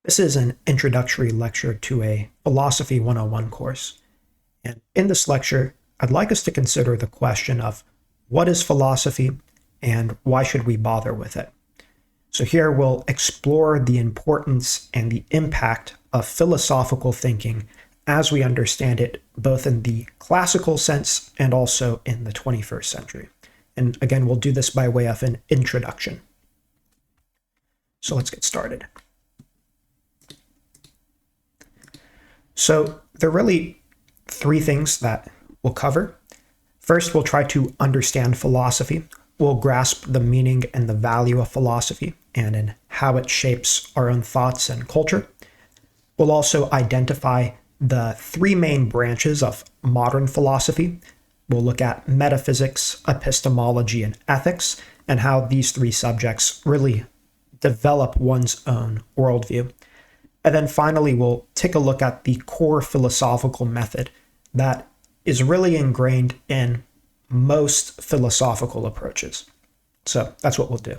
This is an introductory lecture to a Philosophy 101 course. And in this lecture, I'd like us to consider the question of what is philosophy and why should we bother with it? So here we'll explore the importance and the impact of philosophical thinking as we understand it, both in the classical sense and also in the 21st century. And again, we'll do this by way of an introduction. So let's get started. So there are really three things that we'll cover. First, we'll try to understand philosophy. We'll grasp the meaning and the value of philosophy and in how it shapes our own thoughts and culture. We'll also identify the three main branches of modern philosophy. We'll look at metaphysics, epistemology, and ethics, and how these three subjects really develop one's own worldview. And then finally, we'll take a look at the core philosophical method that is really ingrained in most philosophical approaches. So that's what we'll do.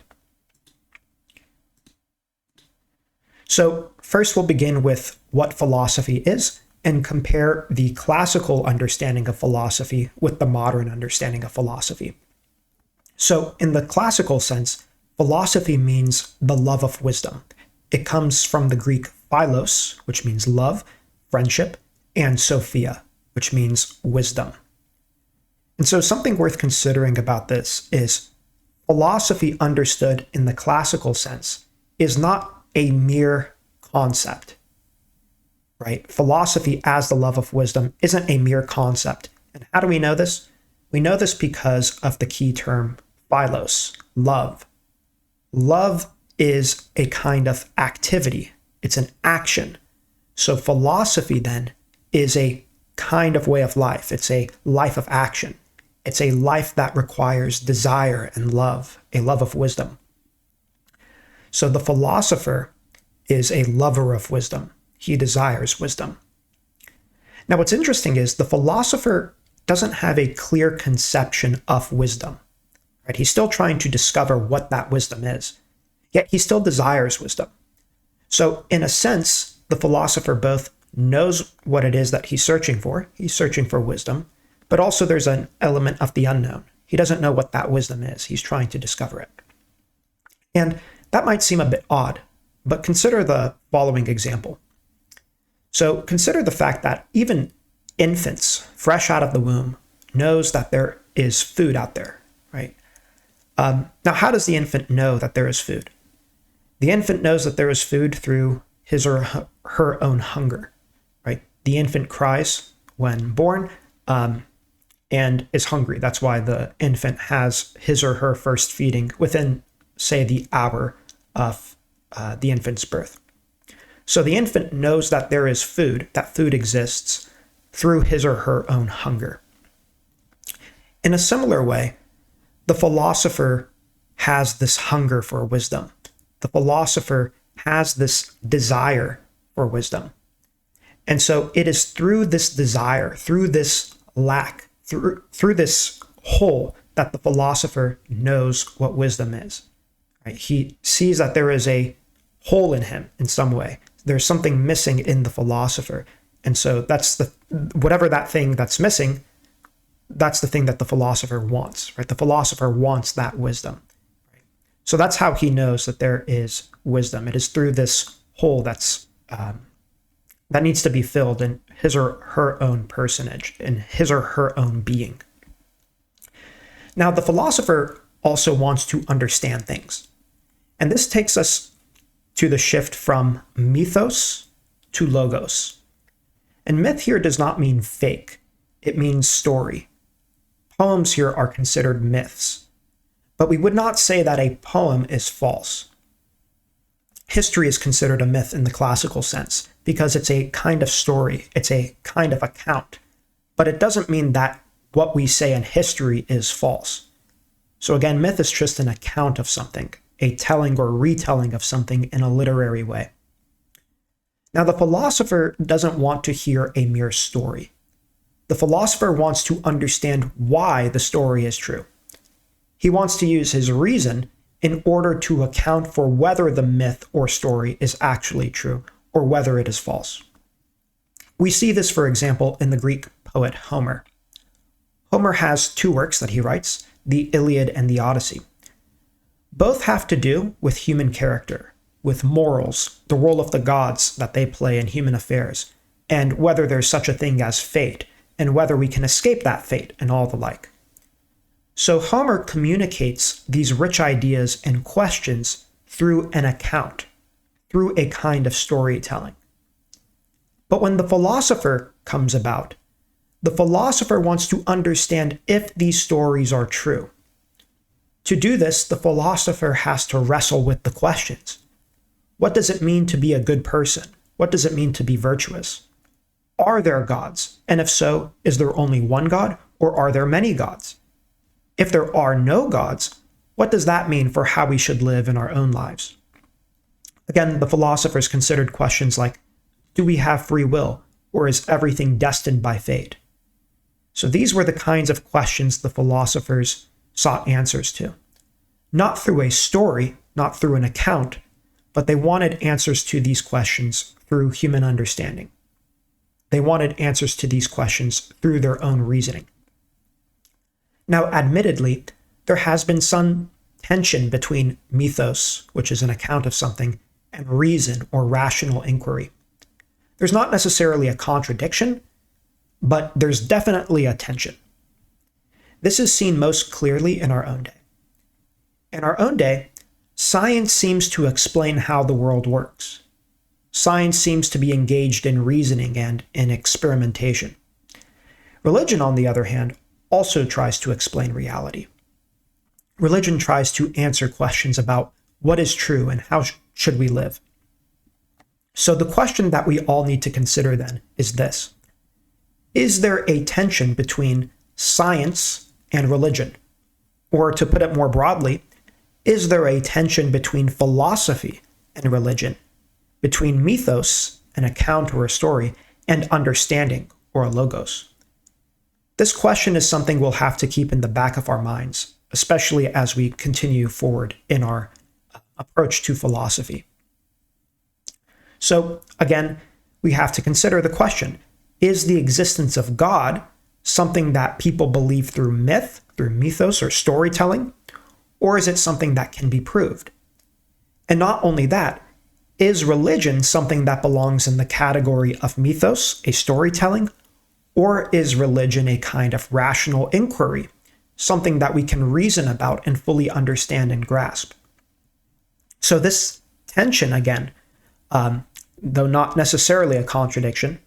So first, we'll begin with what philosophy is and compare the classical understanding of philosophy with the modern understanding of philosophy. So in the classical sense, philosophy means the love of wisdom. It comes from the Greek philos, which means love, friendship, and sophia, which means wisdom. And so something worth considering about this is philosophy understood in the classical sense is not a mere concept, right? Philosophy as the love of wisdom isn't a mere concept. And how do we know this? We know this because of the key term philos, love. Love is a kind of activity. It's an action. So philosophy then is a kind of way of life. It's a life of action. It's a life that requires desire and love, a love of wisdom. So the philosopher is a lover of wisdom. He desires wisdom. Now, what's interesting is the philosopher doesn't have a clear conception of wisdom, right? He's still trying to discover what that wisdom is, yet he still desires wisdom. So in a sense, the philosopher both knows what it is that he's searching for. He's searching for wisdom, but also there's an element of the unknown. He doesn't know what that wisdom is. He's trying to discover it. And that might seem a bit odd, but consider the following example. So consider the fact that even infants, fresh out of the womb, knows that there is food out there, right? Now, how does the infant know that there is food? The infant knows that there is food through his or her own hunger, right? The infant cries when born and is hungry. That's why the infant has his or her first feeding within, say, the hour of the infant's birth. So the infant knows that there is food, that food exists through his or her own hunger. In a similar way, the philosopher has this hunger for wisdom. The philosopher has this desire for wisdom. And so it is through this desire, through this lack, through this hole that the philosopher knows what wisdom is. Right? He sees that there is a hole in him in some way. There's something missing in the philosopher. And so that's whatever that thing that's missing, that's the thing that the philosopher wants, right? The philosopher wants that wisdom. So that's how he knows that there is wisdom. It is through this hole that needs to be filled in his or her own personage, in his or her own being. Now, the philosopher also wants to understand things. And this takes us to the shift from mythos to logos. And myth here does not mean fake. It means story. Poems here are considered myths. But we would not say that a poem is false. History is considered a myth in the classical sense because it's a kind of story, it's a kind of account. But it doesn't mean that what we say in history is false. So again, myth is just an account of something, a telling or retelling of something in a literary way. Now, the philosopher doesn't want to hear a mere story. The philosopher wants to understand why the story is true. He wants to use his reason in order to account for whether the myth or story is actually true, or whether it is false. We see this, for example, in the Greek poet Homer. Homer has two works that he writes, the Iliad and the Odyssey. Both have to do with human character, with morals, the role of the gods that they play in human affairs, and whether there's such a thing as fate, and whether we can escape that fate, and all the like. So Homer communicates these rich ideas and questions through an account, through a kind of storytelling. But when the philosopher comes about, the philosopher wants to understand if these stories are true. To do this, the philosopher has to wrestle with the questions. What does it mean to be a good person? What does it mean to be virtuous? Are there gods? And if so, is there only one God, or are there many gods? If there are no gods, what does that mean for how we should live in our own lives? Again, the philosophers considered questions like, do we have free will, or is everything destined by fate? So these were the kinds of questions the philosophers sought answers to. Not through a story, not through an account, but they wanted answers to these questions through human understanding. They wanted answers to these questions through their own reasoning. Now, admittedly, there has been some tension between mythos, which is an account of something, and reason or rational inquiry. There's not necessarily a contradiction, but there's definitely a tension. This is seen most clearly in our own day. In our own day, science seems to explain how the world works. Science seems to be engaged in reasoning and in experimentation. Religion, on the other hand, also tries to explain reality. Religion tries to answer questions about what is true and how should we live. So the question that we all need to consider then is this: is there a tension between science and religion? Or to put it more broadly, is there a tension between philosophy and religion, between mythos, an account or a story, and understanding, or a logos? This question is something we'll have to keep in the back of our minds, especially as we continue forward in our approach to philosophy. So again, we have to consider the question: is the existence of God something that people believe through myth, through mythos or storytelling, or is it something that can be proved? And not only that, is religion something that belongs in the category of mythos, a storytelling, or is religion a kind of rational inquiry, something that we can reason about and fully understand and grasp? So this tension, again, though not necessarily a contradiction,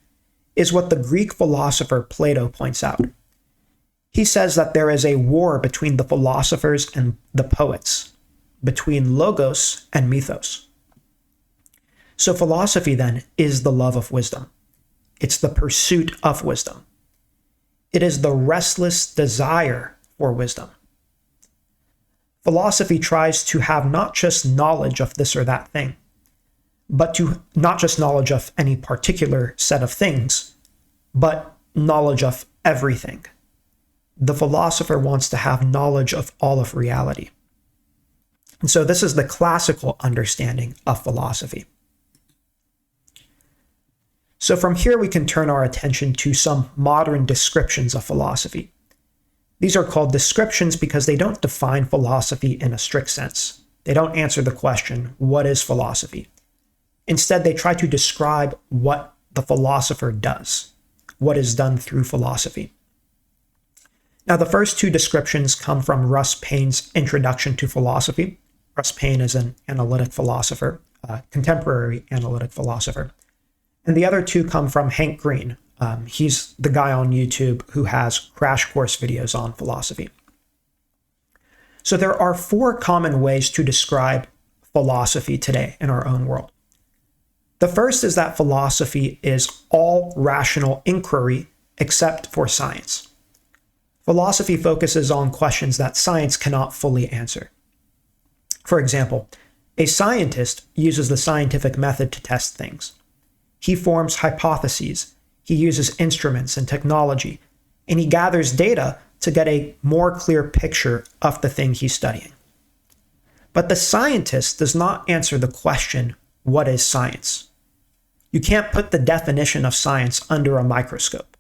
is what the Greek philosopher Plato points out. He says that there is a war between the philosophers and the poets, between logos and mythos. So philosophy then is the love of wisdom. It's the pursuit of wisdom. It is the restless desire for wisdom. Philosophy tries to have not just knowledge of this or that thing, but to not just knowledge of any particular set of things, but knowledge of everything. The philosopher wants to have knowledge of all of reality. And so this is the classical understanding of philosophy. So from here, we can turn our attention to some modern descriptions of philosophy. These are called descriptions because they don't define philosophy in a strict sense. They don't answer the question, what is philosophy? Instead, they try to describe what the philosopher does, what is done through philosophy. Now, the first two descriptions come from Russ Paine's Introduction to Philosophy. Russ Paine is an analytic philosopher, contemporary analytic philosopher. And the other two come from Hank Green. He's the guy on YouTube who has crash course videos on philosophy. So there are four common ways to describe philosophy today in our own world. The first is that philosophy is all rational inquiry except for science. Philosophy focuses on questions that science cannot fully answer. For example, a scientist uses the scientific method to test things. He forms hypotheses, he uses instruments and technology, and he gathers data to get a more clear picture of the thing he's studying. But the scientist does not answer the question, what is science? You can't put the definition of science under a microscope.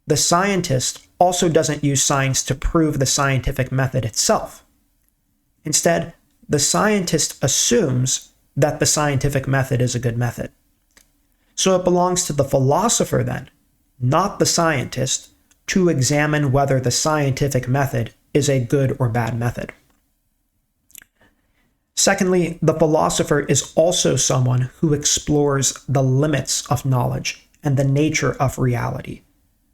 The scientist also doesn't use science to prove the scientific method itself. Instead, the scientist assumes that the scientific method is a good method. So it belongs to the philosopher then, not the scientist, to examine whether the scientific method is a good or bad method. Secondly, the philosopher is also someone who explores the limits of knowledge and the nature of reality.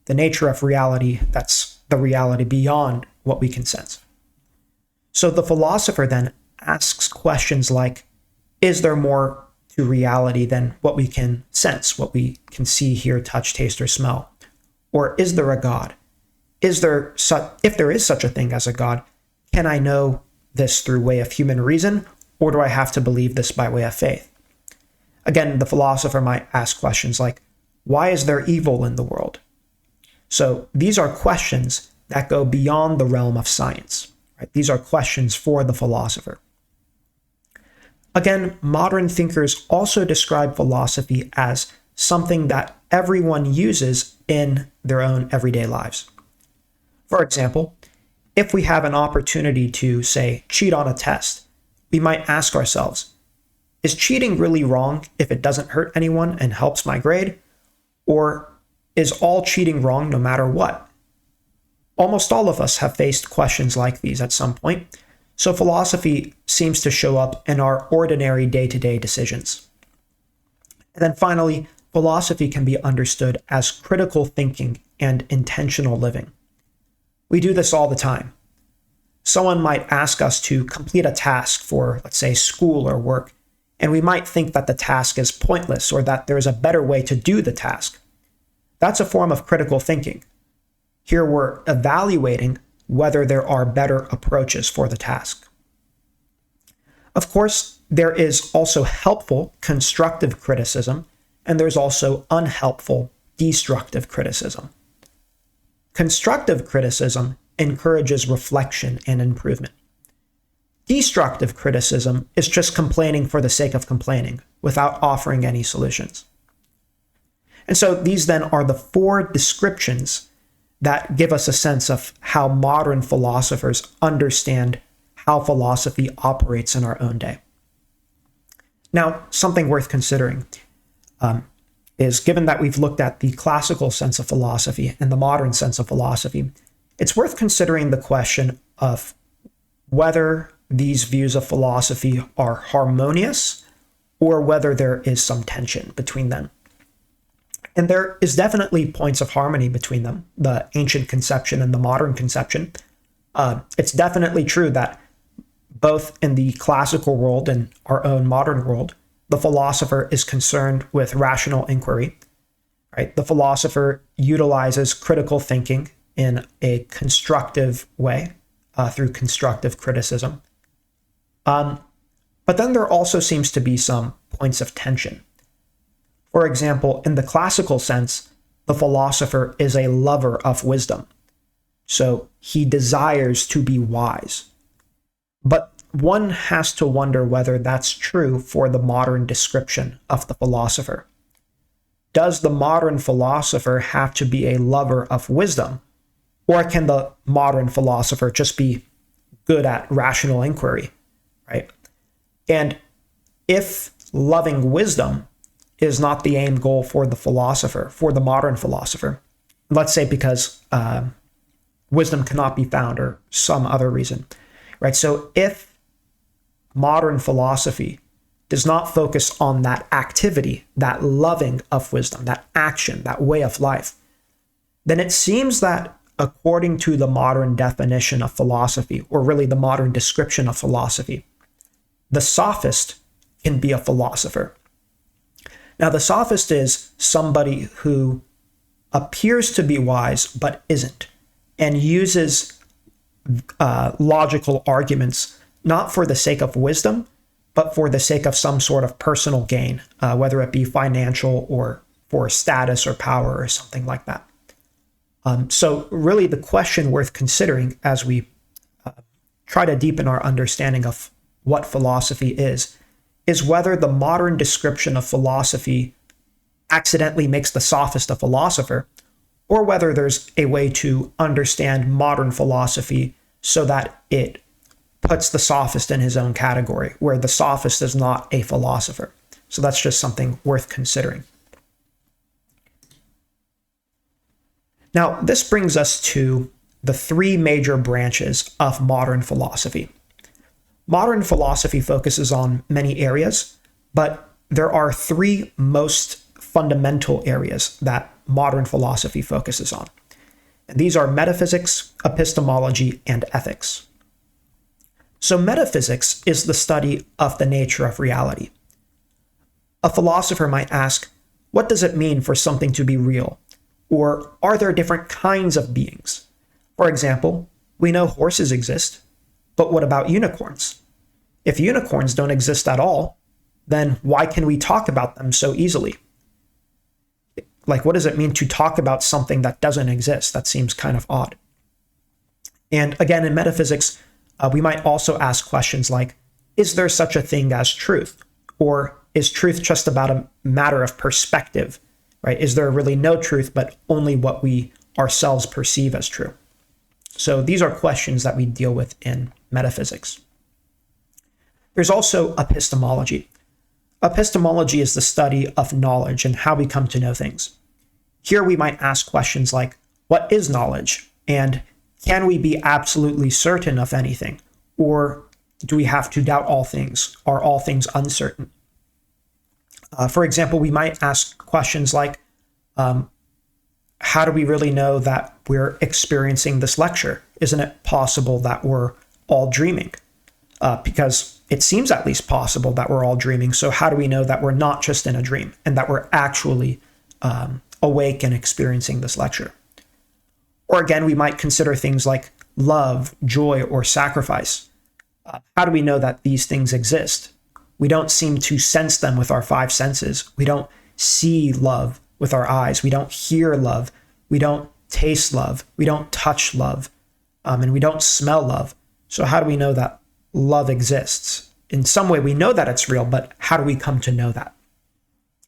The nature of reality, that's the reality beyond what we can sense. So the philosopher then asks questions like, is there more to reality than what we can sense, what we can see, hear, touch, taste, or smell? Or is there a God? If there is such a thing as a God, can I know this through way of human reason, or do I have to believe this by way of faith? Again, the philosopher might ask questions like, why is there evil in the world? So these are questions that go beyond the realm of science. Right? These are questions for the philosopher. Again, modern thinkers also describe philosophy as something that everyone uses in their own everyday lives. For example, if we have an opportunity to, say, cheat on a test, we might ask ourselves, is cheating really wrong if it doesn't hurt anyone and helps my grade? Or is all cheating wrong no matter what? Almost all of us have faced questions like these at some point, so philosophy seems to show up in our ordinary day-to-day decisions. And then finally, philosophy can be understood as critical thinking and intentional living. We do this all the time. Someone might ask us to complete a task for, let's say, school or work, and we might think that the task is pointless or that there is a better way to do the task. That's a form of critical thinking. Here we're evaluating whether there are better approaches for the task. Of course, there is also helpful, constructive criticism, and there's also unhelpful, destructive criticism. Constructive criticism encourages reflection and improvement. Destructive criticism is just complaining for the sake of complaining without offering any solutions. And so these then are the four descriptions that give us a sense of how modern philosophers understand how philosophy operates in our own day. Now, something worth considering is, given that we've looked at the classical sense of philosophy and the modern sense of philosophy, it's worth considering the question of whether these views of philosophy are harmonious or whether there is some tension between them. And there is definitely points of harmony between them, the ancient conception and the modern conception. It's definitely true that both in the classical world and our own modern world, the philosopher is concerned with rational inquiry. Right? The philosopher utilizes critical thinking in a constructive way through constructive criticism. But then there also seems to be some points of tension. For example, in the classical sense, the philosopher is a lover of wisdom. So he desires to be wise. But one has to wonder whether that's true for the modern description of the philosopher. Does the modern philosopher have to be a lover of wisdom? Or can the modern philosopher just be good at rational inquiry, right? And if loving wisdom is not the aim goal for the philosopher, for the modern philosopher, let's say because wisdom cannot be found or some other reason, right? So if modern philosophy does not focus on that activity, that loving of wisdom, that action, that way of life, then it seems that according to the modern definition of philosophy, or really the modern description of philosophy, the sophist can be a philosopher. Now, the sophist is somebody who appears to be wise but isn't, and uses logical arguments not for the sake of wisdom, but for the sake of some sort of personal gain, whether it be financial or for status or power or something like that. So really the question worth considering as we try to deepen our understanding of what philosophy is whether the modern description of philosophy accidentally makes the sophist a philosopher, or whether there's a way to understand modern philosophy so that it puts the sophist in his own category, where the sophist is not a philosopher. So that's just something worth considering. Now, this brings us to the three major branches of modern philosophy. Modern philosophy focuses on many areas, but there are three most fundamental areas that modern philosophy focuses on. And these are metaphysics, epistemology, and ethics. So metaphysics is the study of the nature of reality. A philosopher might ask, what does it mean for something to be real? Or are there different kinds of beings? For example, we know horses exist, but what about unicorns? If unicorns don't exist at all, then why can we talk about them so easily? Like, what does it mean to talk about something that doesn't exist? That seems kind of odd. And again, in metaphysics, we might also ask questions like, is there such a thing as truth? Or is truth just about a matter of perspective, right? Is there really no truth, but only what we ourselves perceive as true? So these are questions that we deal with in metaphysics. There's also epistemology. Epistemology is the study of knowledge and how we come to know things. Here we might ask questions like, what is knowledge? And can we be absolutely certain of anything? Or do we have to doubt all things? Are all things uncertain? For example, we might ask questions like, how do we really know that we're experiencing this lecture? Isn't it possible that we're all dreaming? Because it seems at least possible that we're all dreaming. So how do we know that we're not just in a dream and that we're actually awake and experiencing this lecture? Or again, we might consider things like love, joy, or sacrifice. How do we know that these things exist? We don't seem to sense them with our five senses. We don't see love with our eyes. We don't hear love. We don't taste love. We don't touch love. And we don't smell love. So how do we know that love exists? In some way, we know that it's real, but how do we come to know that?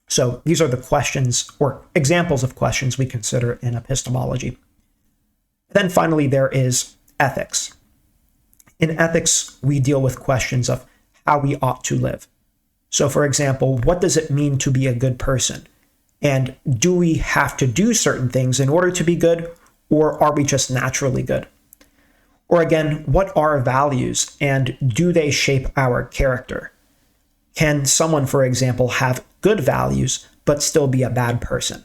So these are the questions or examples of questions we consider in epistemology. Then finally, there is ethics. In ethics, we deal with questions of how we ought to live. So for example, what does it mean to be a good person? And do we have to do certain things in order to be good, or are we just naturally good? Or again, what are values and do they shape our character? Can someone, for example, have good values but still be a bad person?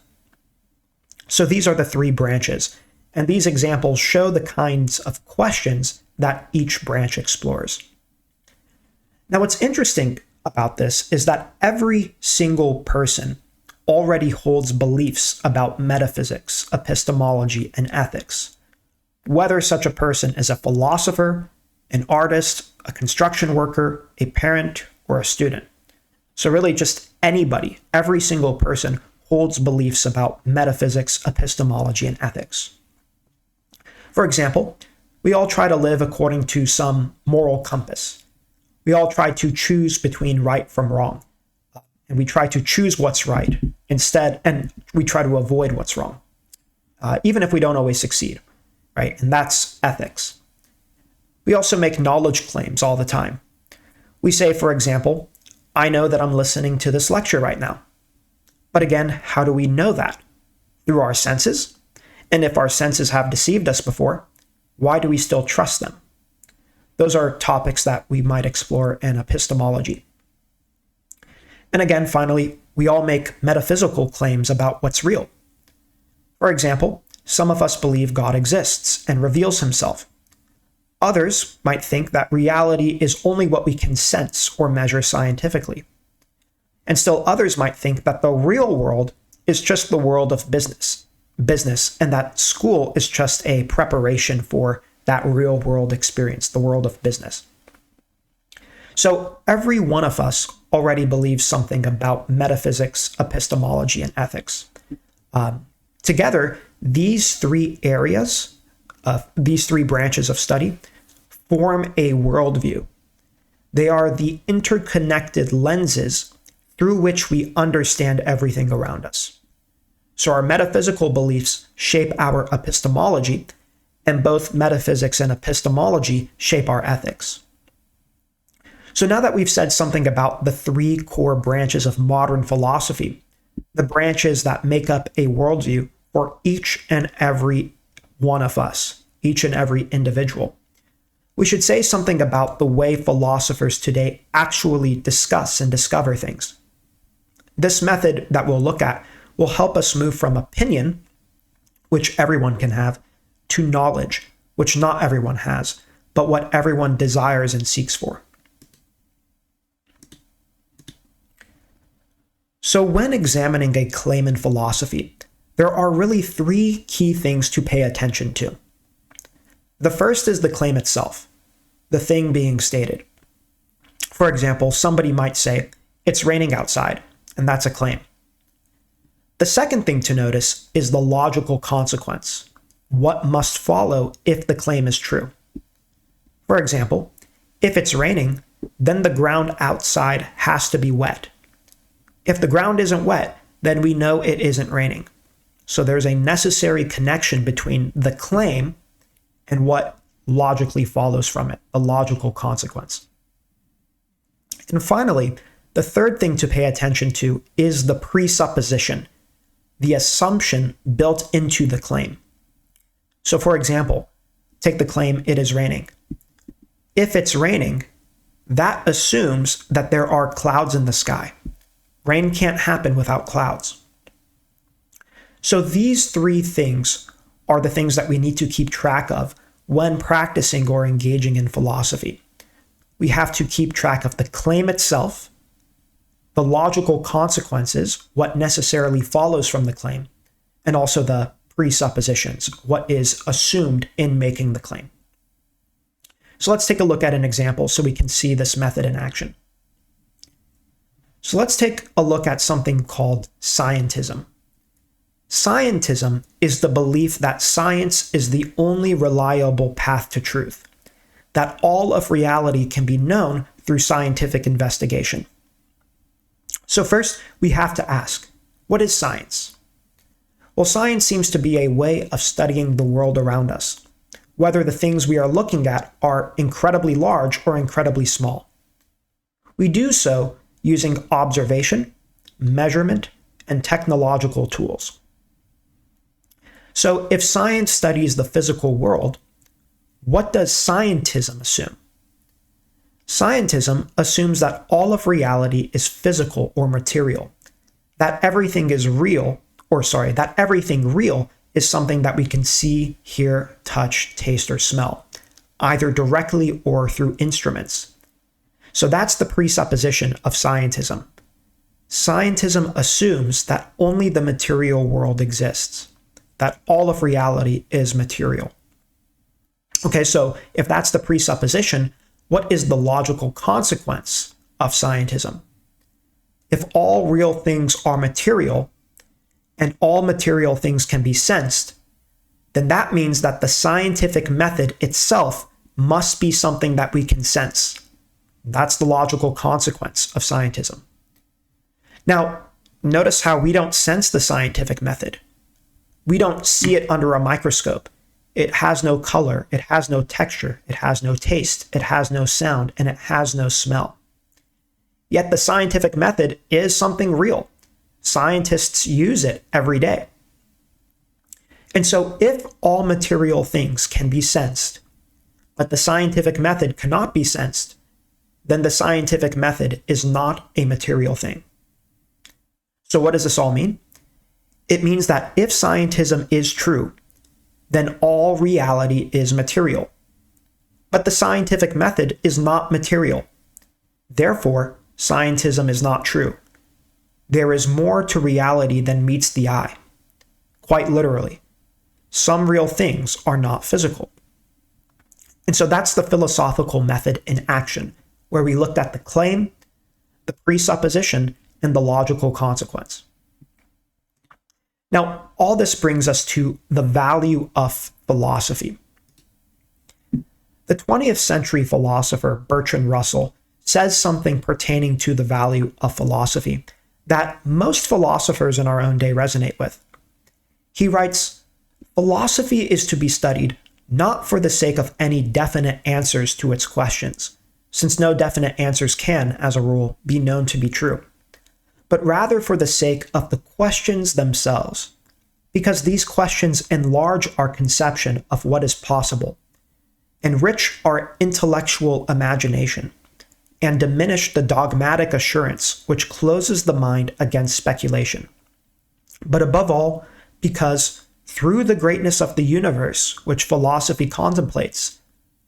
So these are the three branches, and these examples show the kinds of questions that each branch explores. Now, what's interesting about this is that every single person already holds beliefs about metaphysics, epistemology, and ethics, whether such a person is a philosopher, an artist, a construction worker, a parent, or a student. So really just anybody, every single person holds beliefs about metaphysics, epistemology, and ethics. For example, we all try to live according to some moral compass. We all try to choose between right from wrong. And we try to choose what's right instead, and we try to avoid what's wrong, even if we don't always succeed, right? And that's ethics. We also make knowledge claims all the time. We say, for example, I know that I'm listening to this lecture right now. But again, how do we know that? Through our senses? And if our senses have deceived us before, why do we still trust them? Those are topics that we might explore in epistemology. And again, finally, we all make metaphysical claims about what's real. For example, some of us believe God exists and reveals himself. Others might think that reality is only what we can sense or measure scientifically. And still others might think that the real world is just the world of business, and that school is just a preparation for that real world experience, the world of business. So every one of us already believes something about metaphysics, epistemology, and ethics. Together, these three areas, these three branches of study, form a worldview. They are the interconnected lenses through which we understand everything around us. So our metaphysical beliefs shape our epistemology, and both metaphysics and epistemology shape our ethics. So now that we've said something about the three core branches of modern philosophy, the branches that make up a worldview for each and every one of us, each and every individual, we should say something about the way philosophers today actually discuss and discover things. This method that we'll look at will help us move from opinion, which everyone can have, to knowledge, which not everyone has, but what everyone desires and seeks for. So when examining a claim in philosophy, there are really three key things to pay attention to. The first is the claim itself, the thing being stated. For example, somebody might say, "It's raining outside," and that's a claim. The second thing to notice is the logical consequence. What must follow if the claim is true? For example, if it's raining, then the ground outside has to be wet. If the ground isn't wet, then we know it isn't raining. So there's a necessary connection between the claim and what logically follows from it, the logical consequence. And finally, the third thing to pay attention to is the presupposition, the assumption built into the claim. So for example, take the claim, "It is raining." If it's raining, that assumes that there are clouds in the sky. Rain can't happen without clouds. So these three things are the things that we need to keep track of when practicing or engaging in philosophy. We have to keep track of the claim itself, the logical consequences, what necessarily follows from the claim, and also the presuppositions, what is assumed in making the claim. So let's take a look at an example so we can see this method in action. So let's take a look at something called scientism. Scientism is the belief that science is the only reliable path to truth, that all of reality can be known through scientific investigation. So first, we have to ask, what is science? Well, science seems to be a way of studying the world around us, whether the things we are looking at are incredibly large or incredibly small. We do so using observation, measurement, and technological tools. So if science studies the physical world, what does scientism assume? Scientism assumes that all of reality is physical or material, that everything real is something that we can see, hear, touch, taste, or smell, either directly or through instruments. So that's the presupposition of scientism. Scientism assumes that only the material world exists, that all of reality is material. Okay, so if that's the presupposition, what is the logical consequence of scientism? If all real things are material, and all material things can be sensed, then that means that the scientific method itself must be something that we can sense. That's the logical consequence of scientism. Now, notice how we don't sense the scientific method. We don't see it under a microscope. It has no color, it has no texture, it has no taste, it has no sound, and it has no smell. Yet the scientific method is something real. Scientists use it every day. And so if all material things can be sensed, but the scientific method cannot be sensed, then the scientific method is not a material thing. So what does this all mean? It means that if scientism is true, then all reality is material. But the scientific method is not material. Therefore, scientism is not true. There is more to reality than meets the eye. Quite literally, some real things are not physical. And so that's the philosophical method in action, where we looked at the claim, the presupposition, and the logical consequence. Now, all this brings us to the value of philosophy. The 20th century philosopher Bertrand Russell says something pertaining to the value of philosophy that most philosophers in our own day resonate with. He writes, "Philosophy is to be studied not for the sake of any definite answers to its questions, since no definite answers can, as a rule, be known to be true, but rather for the sake of the questions themselves, because these questions enlarge our conception of what is possible, enrich our intellectual imagination, and diminish the dogmatic assurance which closes the mind against speculation. But above all, because through the greatness of the universe which philosophy contemplates,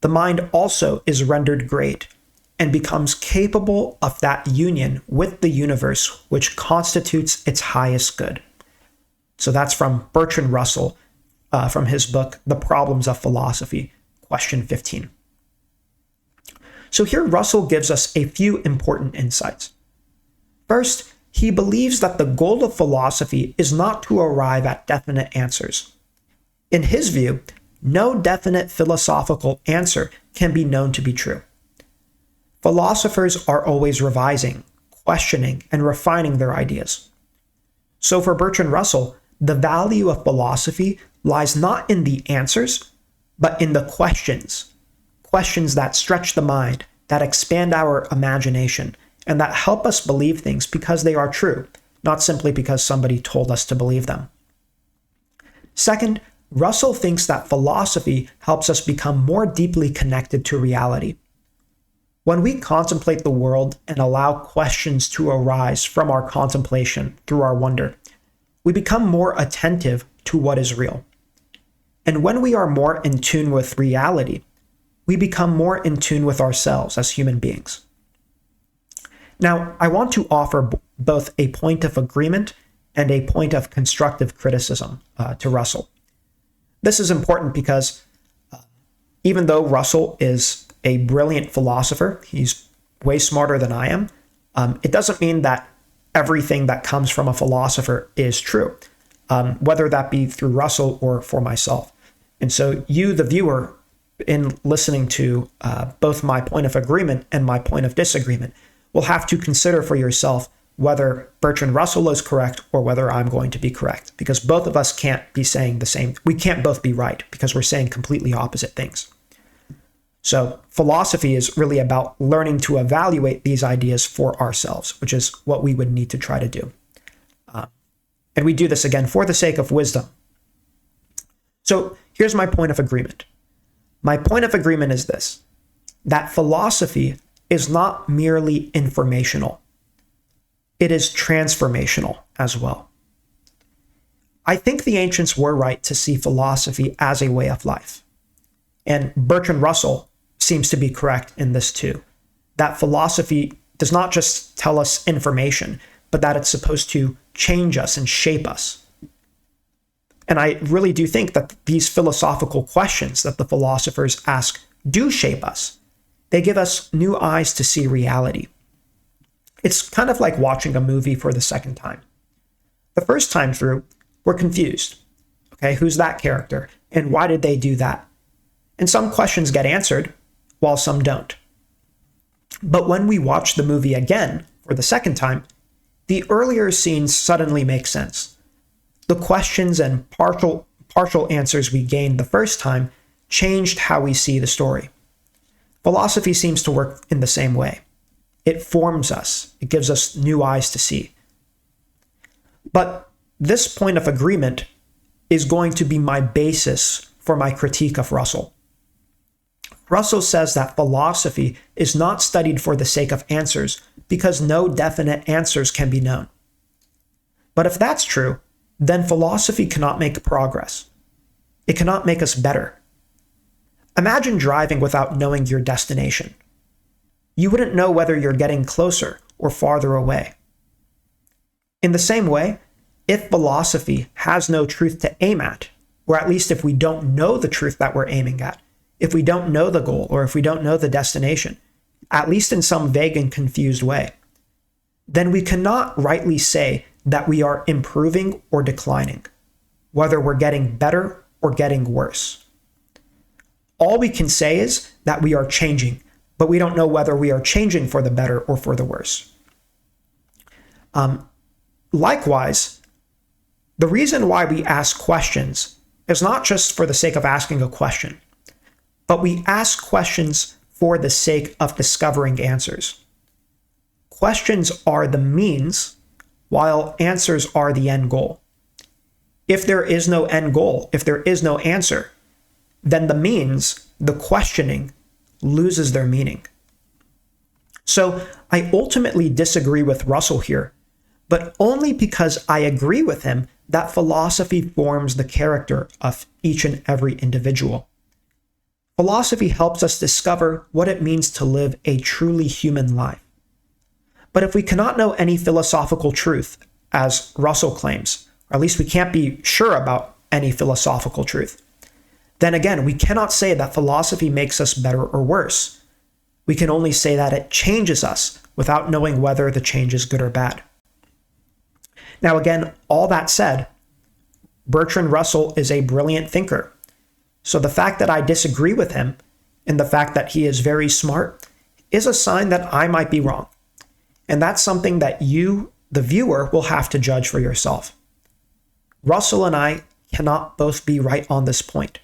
the mind also is rendered great and becomes capable of that union with the universe which constitutes its highest good." So that's from Bertrand Russell, from his book, The Problems of Philosophy, question 15. So here Russell gives us a few important insights. First, he believes that the goal of philosophy is not to arrive at definite answers. In his view, no definite philosophical answer can be known to be true. Philosophers are always revising, questioning, and refining their ideas. So for Bertrand Russell, the value of philosophy lies not in the answers, but in the questions. Questions that stretch the mind, that expand our imagination, and that help us believe things because they are true, not simply because somebody told us to believe them. Second, Russell thinks that philosophy helps us become more deeply connected to reality. When we contemplate the world and allow questions to arise from our contemplation through our wonder, we become more attentive to what is real. And when we are more in tune with reality, we become more in tune with ourselves as human beings. Now, I want to offer both a point of agreement and a point of constructive criticism to Russell. This is important because even though Russell is a brilliant philosopher, he's way smarter than I am, it doesn't mean that everything that comes from a philosopher is true, whether that be through Russell or for myself. And so you, the viewer, in listening to both my point of agreement and my point of disagreement, will have to consider for yourself whether Bertrand Russell is correct or whether I'm going to be correct, because both of us can't be saying the same. We can't both be right because we're saying completely opposite things. So philosophy is really about learning to evaluate these ideas for ourselves, which is what we would need to try to do. And we do this again for the sake of wisdom. So here's my point of agreement. My point of agreement is this, that philosophy is not merely informational. It is transformational as well. I think the ancients were right to see philosophy as a way of life. And Bertrand Russell seems to be correct in this too, that philosophy does not just tell us information, but that it's supposed to change us and shape us. And I really do think that these philosophical questions that the philosophers ask do shape us. They give us new eyes to see reality. It's kind of like watching a movie for the second time. The first time through, we're confused. Okay, who's that character? And why did they do that? And some questions get answered, while some don't. But when we watch the movie again for the second time, the earlier scenes suddenly make sense. The questions and partial answers we gained the first time changed how we see the story. Philosophy seems to work in the same way. It forms us. It gives us new eyes to see. But this point of agreement is going to be my basis for my critique of Russell. Russell says that philosophy is not studied for the sake of answers because no definite answers can be known. But if that's true, then philosophy cannot make progress. It cannot make us better. Imagine driving without knowing your destination. You wouldn't know whether you're getting closer or farther away. In the same way, if philosophy has no truth to aim at, or at least if we don't know the truth that we're aiming at, if we don't know the goal or if we don't know the destination, at least in some vague and confused way, then we cannot rightly say that we are improving or declining, whether we're getting better or getting worse. All we can say is that we are changing, but we don't know whether we are changing for the better or for the worse. Likewise, the reason why we ask questions is not just for the sake of asking a question, but we ask questions for the sake of discovering answers. Questions are the means, while answers are the end goal. If there is no end goal, if there is no answer, then the means, the questioning, loses their meaning. So I ultimately disagree with Russell here, but only because I agree with him that philosophy forms the character of each and every individual. Philosophy helps us discover what it means to live a truly human life. But if we cannot know any philosophical truth, as Russell claims, or at least we can't be sure about any philosophical truth, then again, we cannot say that philosophy makes us better or worse. We can only say that it changes us without knowing whether the change is good or bad. Now again, all that said, Bertrand Russell is a brilliant thinker. So the fact that I disagree with him and the fact that he is very smart is a sign that I might be wrong. And that's something that you, the viewer, will have to judge for yourself. Russell and I cannot both be right on this point.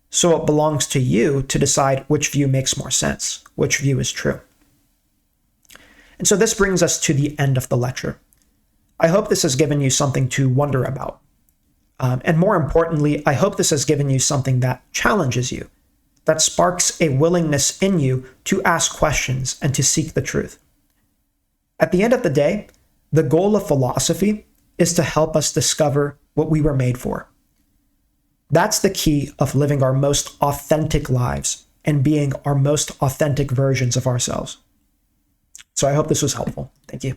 So it belongs to you to decide which view makes more sense, which view is true. And so this brings us to the end of the lecture. I hope this has given you something to wonder about. And more importantly, I hope this has given you something that challenges you, that sparks a willingness in you to ask questions and to seek the truth. At the end of the day, the goal of philosophy is to help us discover what we were made for. That's the key of living our most authentic lives and being our most authentic versions of ourselves. So I hope this was helpful. Thank you.